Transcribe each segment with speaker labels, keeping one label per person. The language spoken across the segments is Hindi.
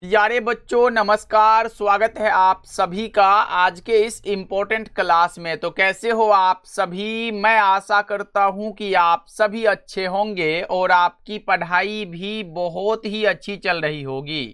Speaker 1: प्यारे बच्चों नमस्कार। स्वागत है आप सभी का आज के इस इम्पोर्टेंट क्लास में। तो कैसे हो आप सभी? मैं आशा करता हूं कि आप सभी अच्छे होंगे और आपकी पढ़ाई भी बहुत ही अच्छी चल रही होगी।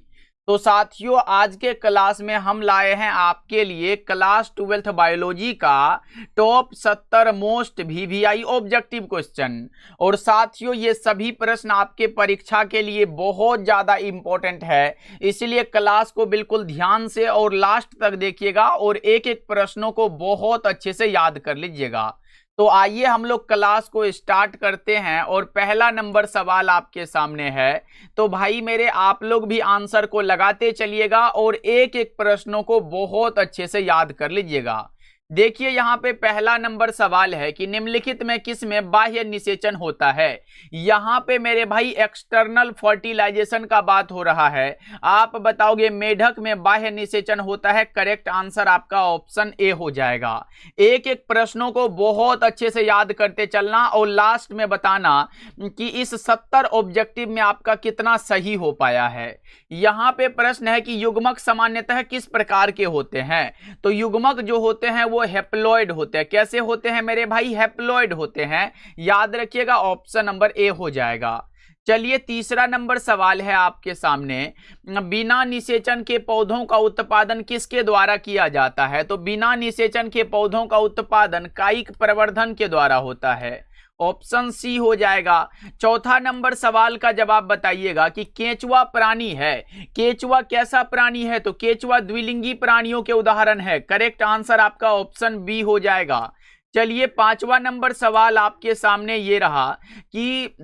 Speaker 1: तो साथियों, आज के क्लास में हम लाए हैं आपके लिए क्लास 12th बायोलॉजी का top 70 most VVI objective question. और साथियों, ये सभी प्रश्न आपके परीक्षा के लिए बहुत ज्यादा इंपॉर्टेंट है, इसलिए क्लास को बिल्कुल ध्यान से और लास्ट तक देखिएगा और एक एक प्रश्नों को बहुत अच्छे से याद कर लीजिएगा। तो आइए हम लोग क्लास को स्टार्ट करते हैं और पहला नंबर सवाल आपके सामने है। तो भाई मेरे, आप लोग भी आंसर को लगाते चलिएगा और एक एक प्रश्नों को बहुत अच्छे से याद कर लीजिएगा। देखिए यहाँ पे पहला नंबर सवाल है कि निम्नलिखित में किस में बाह्य निषेचन होता है। यहाँ पे मेरे भाई एक्सटर्नल फर्टिलाइजेशन का बात हो रहा है। आप बताओगे मेढक में बाह्य निषेचन होता है। करेक्ट आंसर आपका ऑप्शन ए हो जाएगा। एक एक प्रश्नों को बहुत अच्छे से याद करते चलना और लास्ट में बताना कि इस 70 ऑब्जेक्टिव में आपका कितना सही हो पाया है। यहाँ पे प्रश्न है कि युग्मक सामान्यतः किस प्रकार के होते हैं। तो युग्मक जो होते हैं वो हैप्लॉइड होते हैं। कैसे होते हैं मेरे भाई? हैप्लॉइड होते हैं। याद रखिएगा, ऑप्शन नंबर ए हो जाएगा। चलिए तीसरा नंबर सवाल है आपके सामने। बिना निषेचन के पौधों का उत्पादन किसके द्वारा किया जाता है? तो बिना निषेचन के पौधों का उत्पादन कायिक प्रवर्धन के द्वारा होता है। ऑप्शन सी हो जाएगा। चौथा नंबर सवाल का जवाब बताइएगा कि केंचुआ प्राणी है। केंचुआ कैसा प्राणी है? तो केंचुआ द्विलिंगी प्राणियों के उदाहरण है। करेक्ट आंसर आपका ऑप्शन बी हो जाएगा। चलिए पांचवा नंबर सवाल आपके सामने ये रहा कि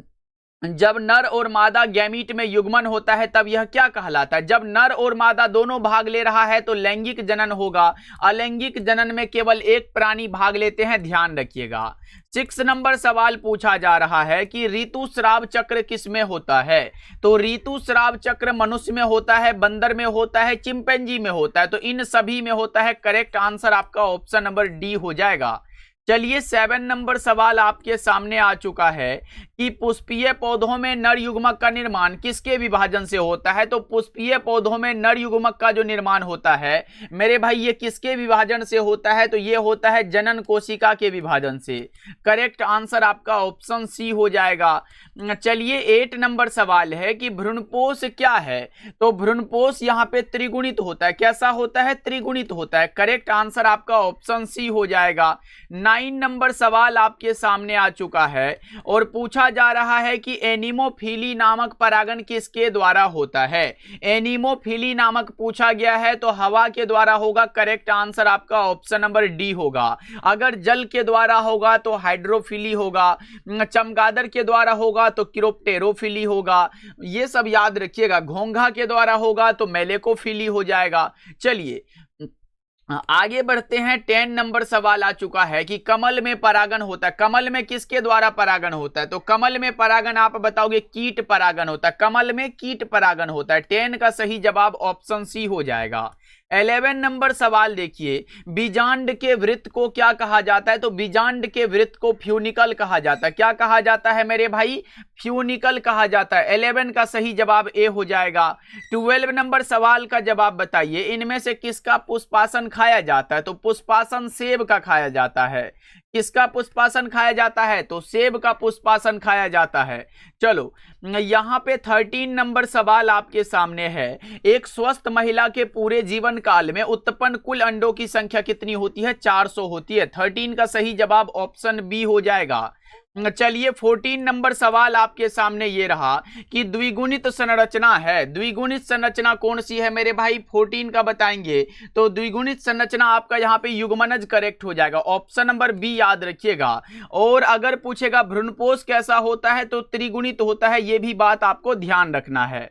Speaker 1: जब नर और मादा गैमीट में युग्मन होता है तब यह क्या कहलाता है? जब नर और मादा दोनों भाग ले रहा है तो लैंगिक जनन होगा। अलैंगिक जनन में केवल एक प्राणी भाग लेते हैं, ध्यान रखिएगा। 6 नंबर सवाल पूछा जा रहा है कि ऋतुस्राव चक्र किसमें होता है? तो ऋतुस्राव चक्र मनुष्य में होता है, बंदर में होता है, चिंपैंजी में होता है। तो इन सभी में होता है। करेक्ट आंसर आपका ऑप्शन नंबर डी हो जाएगा। चलिए 7 नंबर सवाल आपके सामने आ चुका है कि पुष्पीय पौधों में नर युग्मक का निर्माण किसके विभाजन से होता है? तो पुष्पीय पौधों में नर युग्मक का जो निर्माण होता है मेरे भाई, ये किसके विभाजन से होता है? तो ये होता है जनन कोशिका के विभाजन से। करेक्ट आंसर आपका ऑप्शन सी हो जाएगा। चलिए 8 नंबर सवाल है कि भ्रूणपोष क्या है? तो भ्रूणपोष यहाँ पे त्रिगुणित होता है। कैसा होता है? त्रिगुणित होता है। करेक्ट आंसर आपका ऑप्शन सी हो जाएगा। 9 नंबर सवाल आपके सामने आ चुका है और पूछा जा रहा है कि एनीमोफिली नामक परागण किसके द्वारा होता है? एनीमोफिली नामक पूछा गया है तो हवा के द्वारा होगा। करेक्ट आंसर आपका ऑप्शन नंबर डी होगा। अगर जल के द्वारा होगा तो हाइड्रोफिली होगा, चमगादड़ के द्वारा होगा तो क्रिप्टेरोफिली होगा। ये सब याद रखिएगा। घोंघा के द्वारा होगा तो मेलेकोफिली हो जाएगा। चलिए आगे बढ़ते हैं। 10 नंबर सवाल आ चुका है कि कमल में परागण होता है। कमल में किसके द्वारा परागण होता है? तो कमल में परागण आप बताओगे कीट परागण होता है। कमल में कीट परागण होता है। 10 का सही जवाब ऑप्शन सी हो जाएगा। 11 नंबर सवाल देखिए, बीजांड के वृत्त को क्या कहा जाता है? तो बीजांड के वृत्त को फ्यूनिकल कहा जाता है। क्या कहा जाता है मेरे भाई? फ्यूनिकल कहा जाता है। 11 का सही जवाब ए हो जाएगा। 12 नंबर सवाल का जवाब बताइए, इनमें से किसका पुष्पासन खाया जाता है? तो पुष्पासन सेब का खाया जाता है। किसका पुष्पासन खाया जाता है? तो सेब का पुष्पासन खाया जाता है। चलो यहाँ पे 13 नंबर सवाल आपके सामने है। एक स्वस्थ महिला के पूरे जीवन काल में उत्पन्न कुल अंडों की संख्या कितनी होती है? 400 होती है। 13 का सही जवाब ऑप्शन बी हो जाएगा। चलिए 14 नंबर सवाल आपके सामने ये रहा कि द्विगुणित संरचना है। द्विगुणित संरचना कौन सी है मेरे भाई? 14 का बताएंगे तो द्विगुणित संरचना आपका यहाँ पे युग्मनज करेक्ट हो जाएगा। ऑप्शन नंबर बी याद रखिएगा। और अगर पूछेगा भ्रूणपोष कैसा होता है तो त्रिगुणित होता है। ये भी बात आपको ध्यान रखना है।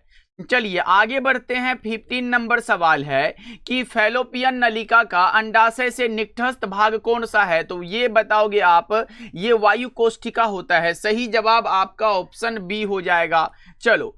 Speaker 1: चलिए आगे बढ़ते हैं। 15 नंबर सवाल है कि फैलोपियन नलिका का अंडाशय से निकटस्थ भाग कौन सा है? तो ये बताओगे आप, ये वायु कोष्ठिका होता है। सही जवाब आपका ऑप्शन बी हो जाएगा। चलो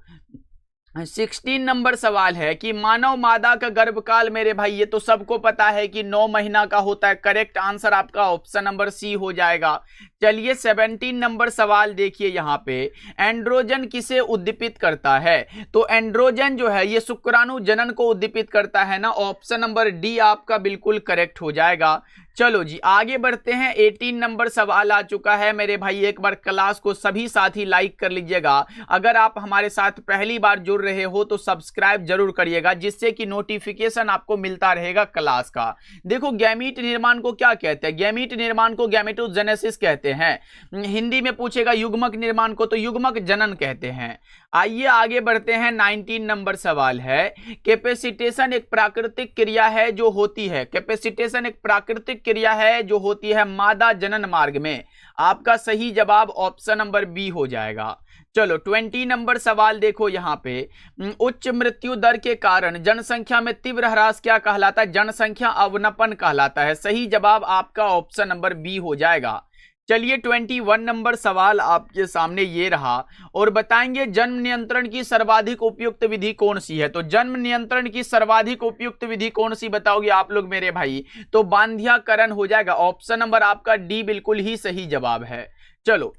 Speaker 1: 16 नंबर सवाल है कि मानव मादा का गर्भकाल मेरे भाई, ये तो सबको पता है कि 9 महीना का होता है। करेक्ट आंसर आपका ऑप्शन नंबर सी हो जाएगा। चलिए 17 नंबर सवाल देखिए यहाँ पे, एंड्रोजन किसे उद्दीपित करता है? तो एंड्रोजन जो है ये शुक्राणु जनन को उद्दीपित करता है ना। ऑप्शन नंबर डी आपका बिल्कुल करेक्ट हो जाएगा। चलो जी आगे बढ़ते हैं। 18 नंबर सवाल आ चुका है मेरे भाई। एक बार क्लास को सभी साथी लाइक कर लीजिएगा। अगर आप हमारे साथ पहली बार जुड़ रहे हो तो सब्सक्राइब जरूर करिएगा, जिससे कि नोटिफिकेशन आपको मिलता रहेगा क्लास का। देखो गैमीट निर्माण को क्या कहते हैं? गैमीट निर्माण को गैमेटोजेनेसिस कहते हैं। हिंदी में पूछेगा युग्मक निर्माण को तो युग्मक जनन कहते हैं। आइए आगे बढ़ते हैं। 19 नंबर सवाल है, कैपेसिटेशन एक प्राकृतिक क्रिया है जो होती है, कैपेसिटेशन एक प्राकृतिक क्रिया है जो होती है मादा जनन मार्ग में। आपका सही जवाब ऑप्शन नंबर बी हो जाएगा। चलो 20 नंबर सवाल देखो यहाँ पे, उच्च मृत्यु दर के कारण जनसंख्या में तीव्र ह्रास क्या कहलाता है? जनसंख्या अवनपन कहलाता है। सही जवाब आपका ऑप्शन नंबर बी हो जाएगा। चलिए 21 नंबर सवाल आपके सामने ये रहा और बताएंगे जन्म नियंत्रण की सर्वाधिक उपयुक्त विधि कौन सी है? तो जन्म नियंत्रण की सर्वाधिक उपयुक्त विधि कौन सी बताओगे आप लोग मेरे भाई? तो बांध्यकरण हो जाएगा। ऑप्शन नंबर आपका डी बिल्कुल ही सही जवाब है। चलो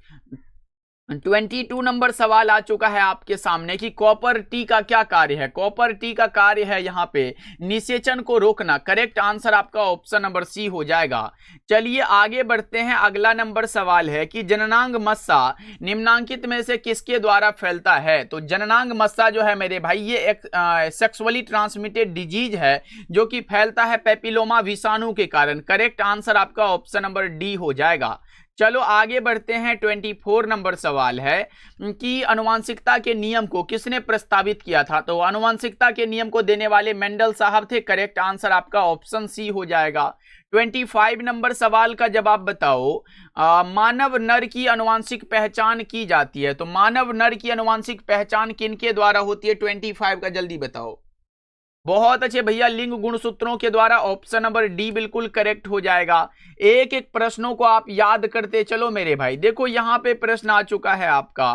Speaker 1: 22 नंबर सवाल आ चुका है आपके सामने कि कॉपर टी का क्या कार्य है? कॉपर टी का कार्य है यहाँ पे निषेचन को रोकना। करेक्ट आंसर आपका ऑप्शन नंबर सी हो जाएगा। चलिए आगे बढ़ते हैं। अगला नंबर सवाल है कि जननांग मस्सा निम्नांकित में से किसके द्वारा फैलता है? तो जननांग मस्सा जो है मेरे भाई ये एक सेक्सुअली ट्रांसमिटेड डिजीज है जो कि फैलता है पेपिलोमा विषाणु के कारण। करेक्ट आंसर आपका ऑप्शन नंबर डी हो जाएगा। चलो आगे बढ़ते हैं। 24 नंबर सवाल है कि आनुवंशिकता के नियम को किसने प्रस्तावित किया था? तो आनुवंशिकता के नियम को देने वाले मेंडल साहब थे। करेक्ट आंसर आपका ऑप्शन सी हो जाएगा। 25 नंबर सवाल का जवाब बताओ। मानव नर की आनुवंशिक पहचान की जाती है, तो मानव नर की आनुवंशिक पहचान किनके द्वारा होती है? 25 का जल्दी बताओ। बहुत अच्छे भैया, लिंग गुणसूत्रों के द्वारा। ऑप्शन नंबर डी बिल्कुल करेक्ट हो जाएगा। एक एक प्रश्नों को आप याद करते चलो मेरे भाई। देखो यहाँ पे प्रश्न आ चुका है आपका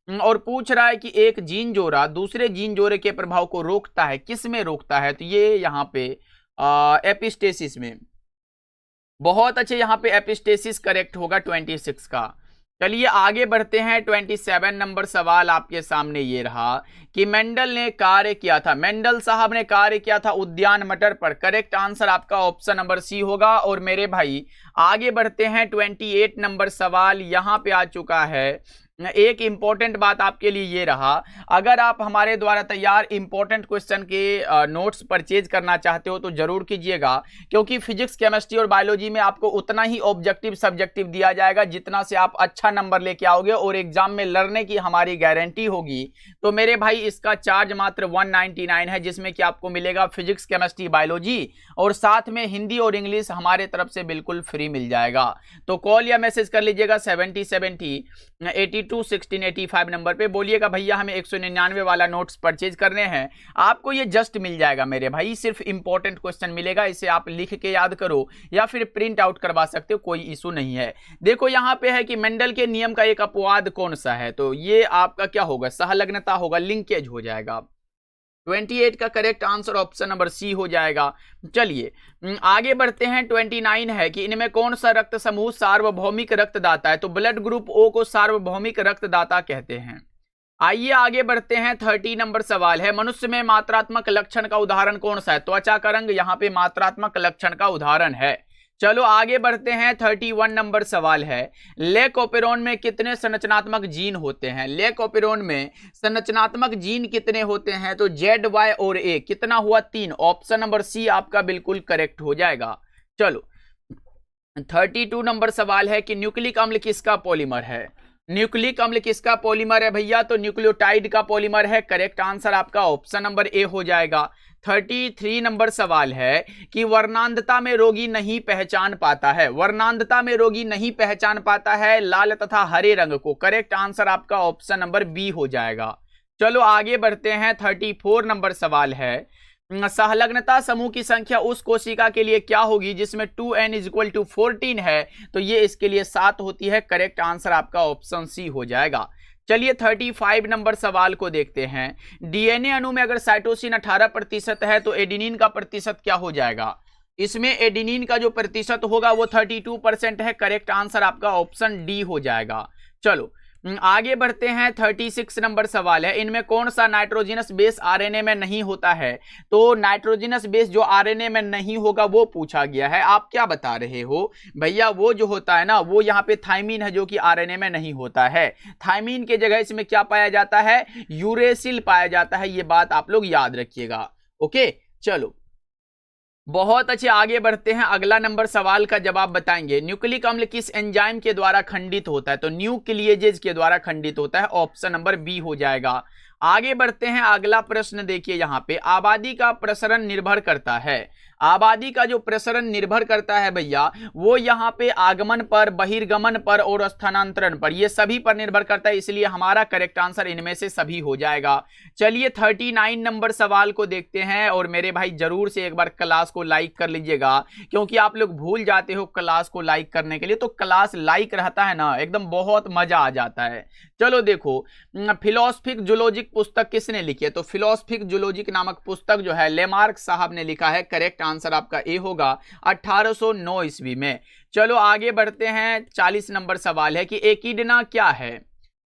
Speaker 1: और पूछ रहा है कि एक जीन जोड़ा दूसरे जीन जोड़े के प्रभाव को रोकता है, किस में रोकता है? तो ये यहाँ पे एपिस्टेसिस में। बहुत अच्छे, यहाँ पे एपिस्टेसिस करेक्ट होगा 26 का। चलिए आगे बढ़ते हैं। 27 नंबर सवाल आपके सामने ये रहा कि मेंडल ने कार्य किया था, मेंडल साहब ने कार्य किया था उद्यान मटर पर। करेक्ट आंसर आपका ऑप्शन नंबर सी होगा। और मेरे भाई आगे बढ़ते हैं। 28 नंबर सवाल यहाँ पे आ चुका है। एक इंपॉर्टेंट बात आपके लिए ये रहा, अगर आप हमारे द्वारा तैयार इंपॉर्टेंट क्वेश्चन के नोट्स परचेज करना चाहते हो तो जरूर कीजिएगा, क्योंकि फिजिक्स केमिस्ट्री और बायोलॉजी में आपको उतना ही ऑब्जेक्टिव सब्जेक्टिव दिया जाएगा जितना से आप अच्छा नंबर लेके आओगे और एग्जाम में लड़ने की हमारी गारंटी होगी। तो मेरे भाई इसका चार्ज मात्र 199 है, जिसमें कि आपको मिलेगा फिजिक्स केमिस्ट्री बायोलॉजी और साथ में हिंदी और इंग्लिश हमारे तरफ से बिल्कुल फ्री मिल जाएगा। तो कॉल या मैसेज कर लीजिएगा 7070 821685 नंबर पे। बोलिएगा भैया हमें 199 वाला नोट्स परचेज करने हैं। आपको ये जस्ट मिल जाएगा मेरे भाई, सिर्फ इंपॉर्टेंट क्वेश्चन मिलेगा। इसे आप लिख के याद करो या फिर प्रिंट आउट करवा सकते हो, कोई इशू नहीं है। देखो यहाँ पे है कि मेंडल के नियम का एक अपवाद कौन सा है? तो ये आपका क्या होगा? सहलग्नता होगा, लिंकेज हो जाएगा। 28 का correct answer option number C हो जाएगा। चलिए आगे बढ़ते हैं। 29 है कि इनमें कौन सा रक्त समूह सार्वभौमिक रक्तदाता है? तो ब्लड ग्रुप ओ को सार्वभौमिक रक्तदाता कहते हैं। आइए आगे बढ़ते हैं। 30 नंबर सवाल है, मनुष्य में मात्रात्मक लक्षण का उदाहरण कौन सा है? त्वचा का रंग यहाँ पे मात्रात्मक लक्षण का उदाहरण है। चलो आगे बढ़ते हैं। 31 नंबर सवाल है, लेकोपेरोन में कितने संरचनात्मक जीन होते हैं? लेकोपेरोन में संरचनात्मक जीन कितने होते हैं? तो जेड, वाई और ए। कितना हुआ? 3। ऑप्शन नंबर सी आपका बिल्कुल करेक्ट हो जाएगा। चलो 32 नंबर सवाल है कि न्यूक्लिक अम्ल किसका पॉलीमर है? न्यूक्लिक अम्ल किसका पॉलीमर है भैया? तो न्यूक्लियोटाइड का पॉलीमर है। करेक्ट आंसर आपका ऑप्शन नंबर ए हो जाएगा। 33 नंबर सवाल है कि वर्णांधता में रोगी नहीं पहचान पाता है, वर्णांधता में रोगी नहीं पहचान पाता है लाल तथा हरे रंग को। करेक्ट आंसर आपका ऑप्शन नंबर बी हो जाएगा। चलो आगे बढ़ते हैं। 34 नंबर सवाल है, सहलग्नता समूह की संख्या उस कोशिका के लिए क्या होगी जिसमें 2n = 14 है? तो ये इसके लिए 7 होती है। करेक्ट आंसर आपका ऑप्शन सी हो जाएगा। चलिए 35 नंबर सवाल को देखते हैं। डीएनए अणु में अगर साइटोसिन 18% है तो एडेनिन का प्रतिशत क्या हो जाएगा? इसमें एडेनिन का जो प्रतिशत होगा वो 32% है। करेक्ट आंसर आपका ऑप्शन डी हो जाएगा। चलो आगे बढ़ते हैं। 36 नंबर सवाल है, इनमें कौन सा नाइट्रोजनस बेस आरएनए में नहीं होता है? तो नाइट्रोजनस बेस जो आरएनए में नहीं होगा वो पूछा गया है। आप क्या बता रहे हो भैया? वो जो होता है ना, वो यहाँ पे थाइमीन है जो कि आरएनए में नहीं होता है। थाइमीन के जगह इसमें क्या पाया जाता है? यूरेसिल पाया जाता है। ये बात आप लोग याद रखिएगा। ओके चलो बहुत अच्छे, आगे बढ़ते हैं। अगला नंबर सवाल का जवाब बताएंगे। न्यूक्लिक अम्ल किस एंजाइम के द्वारा खंडित होता है? तो न्यूक्लिएजेज के द्वारा खंडित होता है। ऑप्शन नंबर बी हो जाएगा। आगे बढ़ते हैं। अगला प्रश्न देखिए, यहाँ पे आबादी का प्रसरण निर्भर करता है। आबादी का जो प्रसरण निर्भर करता है भैया, वो यहाँ पे आगमन पर, बहिर्गमन पर और स्थानांतरण पर, ये सभी पर निर्भर करता है। इसलिए हमारा करेक्ट आंसर इनमें से सभी हो जाएगा। चलिए 39 नंबर सवाल को देखते हैं। और मेरे भाई जरूर से एक बार क्लास को लाइक कर लीजिएगा, क्योंकि आप लोग भूल जाते हो क्लास को लाइक करने के लिए। तो क्लास लाइक रहता है ना, एकदम बहुत मजा आ जाता है। चलो देखो, फिलोसफिक जूलॉजिक पुस्तक किसने लिखी है? तो फिलोसफिक जूलॉजिक नामक पुस्तक जो है लेमार्क साहब ने लिखा है। करेक्ट आंसर आपका ए होगा, 1809 ईस्वी में। चलो आगे बढ़ते हैं। 40 नंबर सवाल है कि एकिडना क्या है?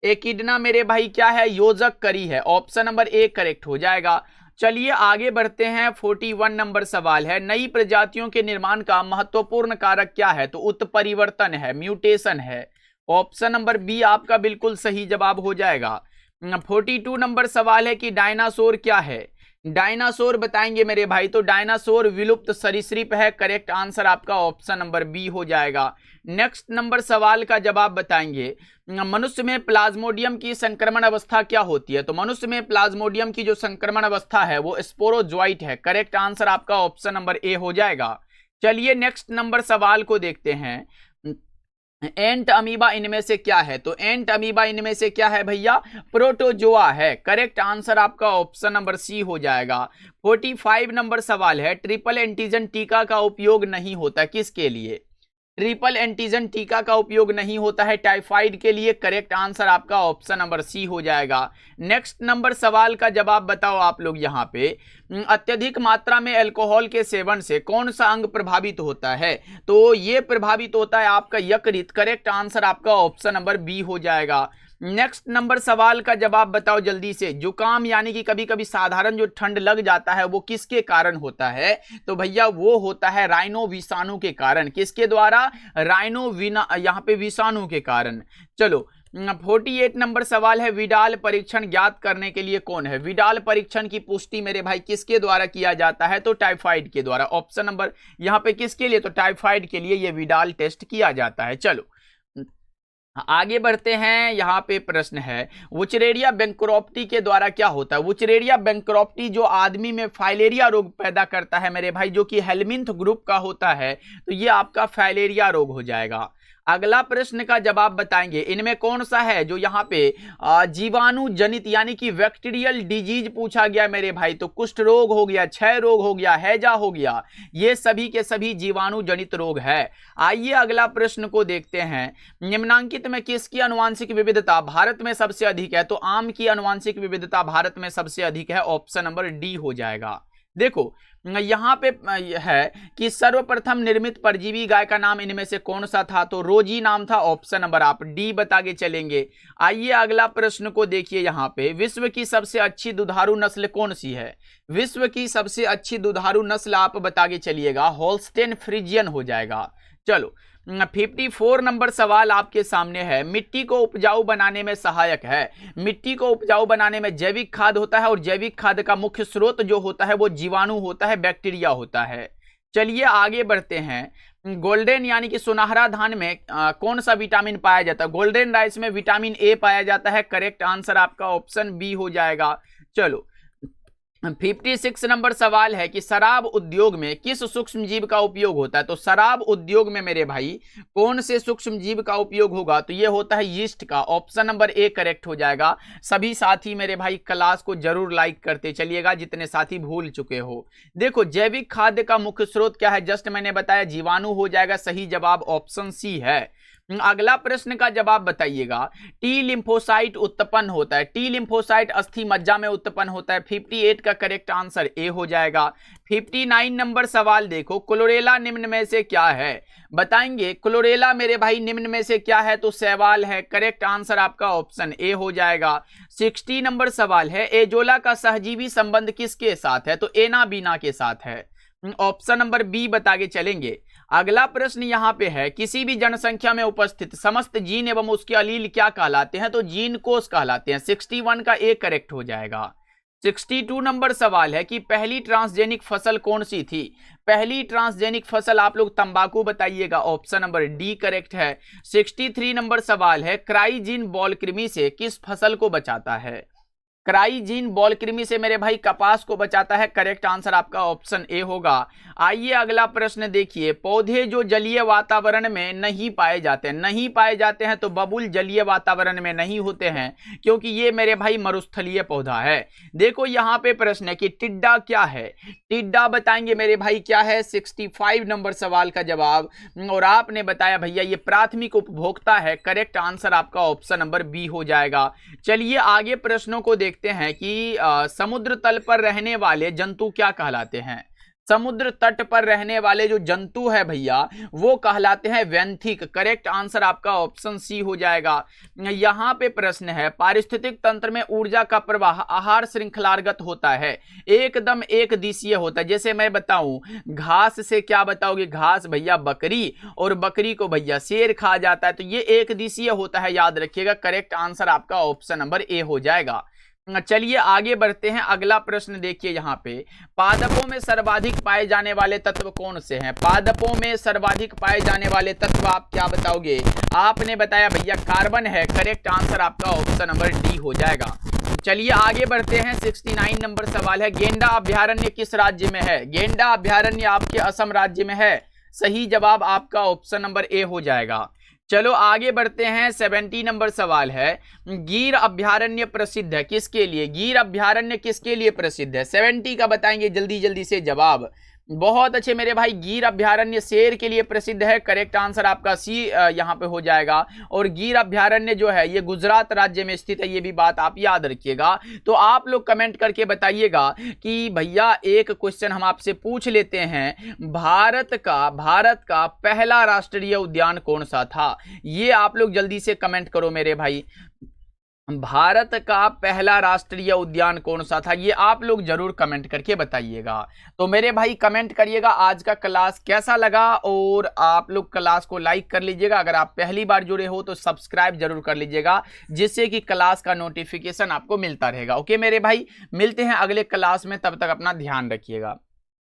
Speaker 1: एकिडना मेरे भाई क्या है? योजक करी है। ऑप्शन नंबर ए करेक्ट हो जाएगा। चलिए आगे बढ़ते हैं। 41 नंबर सवाल है, नई प्रजातियों के निर्माण का महत्वपूर्ण कारक क्या है? तो उत्परिवर्तन है, म्यूटेशन है। ऑप्शन नंबर बी आपका बिल्कुल सही जवाब हो जाएगा। 42 नंबर सवाल है कि डायनासोर क्या है? डायनासोर बताएंगे मेरे भाई। तो डायनासोर विलुप्त सरीसृप है। करेक्ट आंसर आपका ऑप्शन नंबर बी हो जाएगा। नेक्स्ट नंबर सवाल का जवाब बताएंगे। मनुष्य में प्लाज्मोडियम की संक्रमण अवस्था क्या होती है? तो मनुष्य में प्लाज्मोडियम की जो संक्रमण अवस्था है वो स्पोरोजोइट है। करेक्ट आंसर आपका ऑप्शन नंबर ए हो जाएगा। चलिए नेक्स्ट नंबर सवाल को देखते हैं। एंट अमीबा इनमें से क्या है? तो एंट अमीबा इनमें से क्या है भैया? प्रोटोजोआ है। करेक्ट आंसर आपका ऑप्शन नंबर सी हो जाएगा। 45 नंबर सवाल है, ट्रिपल एंटीजन टीका का उपयोग नहीं होता किसके लिए? ट्रिपल एंटीजन टीका का उपयोग नहीं होता है टाइफाइड के लिए। करेक्ट आंसर आपका ऑप्शन नंबर सी हो जाएगा। नेक्स्ट नंबर सवाल का जवाब बताओ आप लोग। यहाँ पे अत्यधिक मात्रा में अल्कोहल के सेवन से कौन सा अंग प्रभावित होता है? तो ये प्रभावित होता है आपका यकृत। करेक्ट आंसर आपका ऑप्शन नंबर बी हो जाएगा। नेक्स्ट नंबर सवाल का जवाब बताओ जल्दी से। जुकाम यानी कि कभी कभी साधारण जो ठंड लग जाता है वो किसके कारण होता है? तो भैया वो होता है राइनो विषाणु के कारण। किसके द्वारा? यहाँ पे विषाणु के कारण। चलो 48 नंबर सवाल है, विडाल परीक्षण ज्ञात करने के लिए कौन है? विडाल परीक्षण की पुष्टि मेरे भाई किसके द्वारा किया जाता है? तो टाइफाइड के द्वारा। ऑप्शन नंबर यहाँ पे किसके लिए? तो टाइफाइड के लिए ये विडाल टेस्ट किया जाता है। चलो आगे बढ़ते हैं। यहाँ पे प्रश्न है, वुचरेरिया बैंक्रोप्टी के द्वारा क्या होता है? वुचरेरिया बैंक्रोप्टी जो आदमी में फाइलेरिया रोग पैदा करता है मेरे भाई, जो कि हेलमिंथ ग्रुप का होता है, तो ये आपका फाइलेरिया रोग हो जाएगा। अगला प्रश्न का जवाब बताएंगे। इनमें कौन सा है जो यहाँ पे जीवाणु जनित यानी कि बैक्टीरियल डिजीज पूछा गया मेरे भाई? तो कुष्ठ रोग हो गया, क्षय रोग हो गया, हैजा हो गया, ये सभी के सभी जीवाणु जनित रोग है। आइए अगला प्रश्न को देखते हैं। निम्नांकित में किसकी आनुवांशिक विविधता भारत में सबसे अधिक है? तो आम की आनुवांशिक विविधता भारत में सबसे अधिक है। ऑप्शन नंबर डी हो जाएगा। देखो यहाँ पे है कि सर्वप्रथम निर्मित परजीवी गाय का नाम इनमें से कौन सा था? तो रोजी नाम था। ऑप्शन नंबर आप डी बता के चलेंगे। आइए अगला प्रश्न को देखिए। यहाँ पे विश्व की सबसे अच्छी दुधारू नस्ल कौन सी है? विश्व की सबसे अच्छी दुधारू नस्ल आप बता के चलिएगा। होल्स्टेन फ्रीजियन हो जाएगा। चलो 54 नंबर सवाल आपके सामने है, मिट्टी को उपजाऊ बनाने में सहायक है। मिट्टी को उपजाऊ बनाने में जैविक खाद होता है, और जैविक खाद का मुख्य स्रोत जो होता है वो जीवाणु होता है, बैक्टीरिया होता है। चलिए आगे बढ़ते हैं। गोल्डन यानी कि सुनहरा धान में कौन सा विटामिन पाया जाता है? गोल्डन राइस में विटामिन ए पाया जाता है। करेक्ट आंसर आपका ऑप्शन बी हो जाएगा। चलो 56 नंबर सवाल है कि शराब उद्योग में किस सूक्ष्म जीव का उपयोग होता है? तो शराब उद्योग में मेरे भाई कौन से सूक्ष्म जीव का उपयोग होगा? तो ये होता है यीस्ट का। ऑप्शन नंबर ए करेक्ट हो जाएगा। सभी साथी मेरे भाई क्लास को जरूर लाइक करते चलिएगा, जितने साथी भूल चुके हो। देखो जैविक खाद्य का मुख्य स्रोत क्या है? जस्ट मैंने बताया जीवाणु हो जाएगा। सही जवाब ऑप्शन सी है। अगला प्रश्न का जवाब बताइएगा। टी लिम्फोसाइट उत्पन्न होता है, टी लिम्फोसाइट अस्थि मज्जा में उत्पन्न होता है। 58 का करेक्ट आंसर ए हो जाएगा। 59 नंबर सवाल देखो, क्लोरेला निम्न में से क्या है? बताएंगे क्लोरेला मेरे भाई निम्न में से क्या है? तो शैवाल है। करेक्ट आंसर आपका ऑप्शन ए हो जाएगा। 60 नंबर सवाल है, एजोला का सहजीवी संबंध किसके साथ है? तो एनाबीना के साथ है। ऑप्शन नंबर बी बता के चलेंगे। अगला प्रश्न यहां पे है, किसी भी जनसंख्या में उपस्थित समस्त जीन एवं उसके अलील क्या कहलाते हैं? तो जीन कोष कहलाते हैं। 61 का ए करेक्ट हो जाएगा। 62 नंबर सवाल है कि पहली ट्रांसजेनिक फसल कौन सी थी? पहली ट्रांसजेनिक फसल आप लोग तंबाकू बताइएगा। ऑप्शन नंबर डी करेक्ट है। 63 नंबर सवाल है, क्राइजीन बॉल कृमि से किस फसल को बचाता है? क्राइजीन बॉल कृमि से मेरे भाई कपास को बचाता है। करेक्ट आंसर आपका ऑप्शन ए होगा। आइए अगला प्रश्न देखिए, पौधे जो जलीय वातावरण में नहीं पाए जाते हैं तो बबुल जलीय वातावरण में नहीं होते हैं, क्योंकि ये मेरे भाई मरुस्थलीय पौधा है। देखो यहाँ पे प्रश्न है कि टिड्डा क्या है? टिड्डा बताएंगे मेरे भाई क्या है? 65 नंबर सवाल का जवाब। और आपने बताया भैया ये प्राथमिक उपभोक्ता है। करेक्ट आंसर आपका ऑप्शन नंबर बी हो जाएगा। चलिए आगे प्रश्नों को देखते हैं कि समुद्र तल पर रहने वाले जंतु क्या कहलाते हैं? समुद्र तट पर रहने वाले जो जंतु है भैया वो कहलाते हैं वेंथिक। करेक्ट आंसर आपका ऑप्शन सी हो जाएगा। यहां पे प्रश्न है, पारिस्थितिक तंत्र में ऊर्जा का प्रवाह आहार श्रृंखलागत होता है, एकदम एक दिशीय होता है। जैसे मैं बताऊं, घास से क्या बताओगे? घास भैया बकरी, और बकरी को भैया शेर खा जाता है, तो ये एक दिशीय होता है, याद रखिएगा। करेक्ट आंसर आपका ऑप्शन नंबर ए हो जाएगा। चलिए आगे बढ़ते हैं। अगला प्रश्न देखिए यहाँ पे, पादपों में सर्वाधिक पाए जाने वाले तत्व कौन से हैं? पादपों में सर्वाधिक पाए जाने वाले तत्व आप क्या बताओगे? आपने बताया भैया कार्बन है। करेक्ट आंसर आपका ऑप्शन नंबर डी हो जाएगा। चलिए आगे बढ़ते हैं। 69 नंबर सवाल है, गेंडा अभ्यारण्य किस राज्य में है? गेंडा अभ्यारण्य आपके असम राज्य में है। सही जवाब आपका ऑप्शन नंबर ए हो जाएगा। चलो आगे बढ़ते हैं। 70 नंबर सवाल है, गिर अभ्यारण्य प्रसिद्ध है किसके लिए? गिर अभ्यारण्य किसके लिए प्रसिद्ध है? 70 का बताएंगे जल्दी जल्दी से जवाब। बहुत अच्छे मेरे भाई, गिर अभ्यारण्य शेर के लिए प्रसिद्ध है। करेक्ट आंसर आपका सी यहाँ पे हो जाएगा। और गिर अभ्यारण्य जो है ये गुजरात राज्य में स्थित है, ये भी बात आप याद रखिएगा। तो आप लोग कमेंट करके बताइएगा कि भैया एक क्वेश्चन हम आपसे पूछ लेते हैं, भारत का पहला राष्ट्रीय उद्यान कौन सा था? ये आप लोग जल्दी से कमेंट करो मेरे भाई। भारत का पहला राष्ट्रीय उद्यान कौन सा था? ये आप लोग जरूर कमेंट करके बताइएगा। तो मेरे भाई कमेंट करिएगा आज का क्लास कैसा लगा, और आप लोग क्लास को लाइक कर लीजिएगा। अगर आप पहली बार जुड़े हो तो सब्सक्राइब जरूर कर लीजिएगा, जिससे कि क्लास का नोटिफिकेशन आपको मिलता रहेगा। ओके मेरे भाई, मिलते हैं अगले क्लास में, तब तक अपना ध्यान रखिएगा।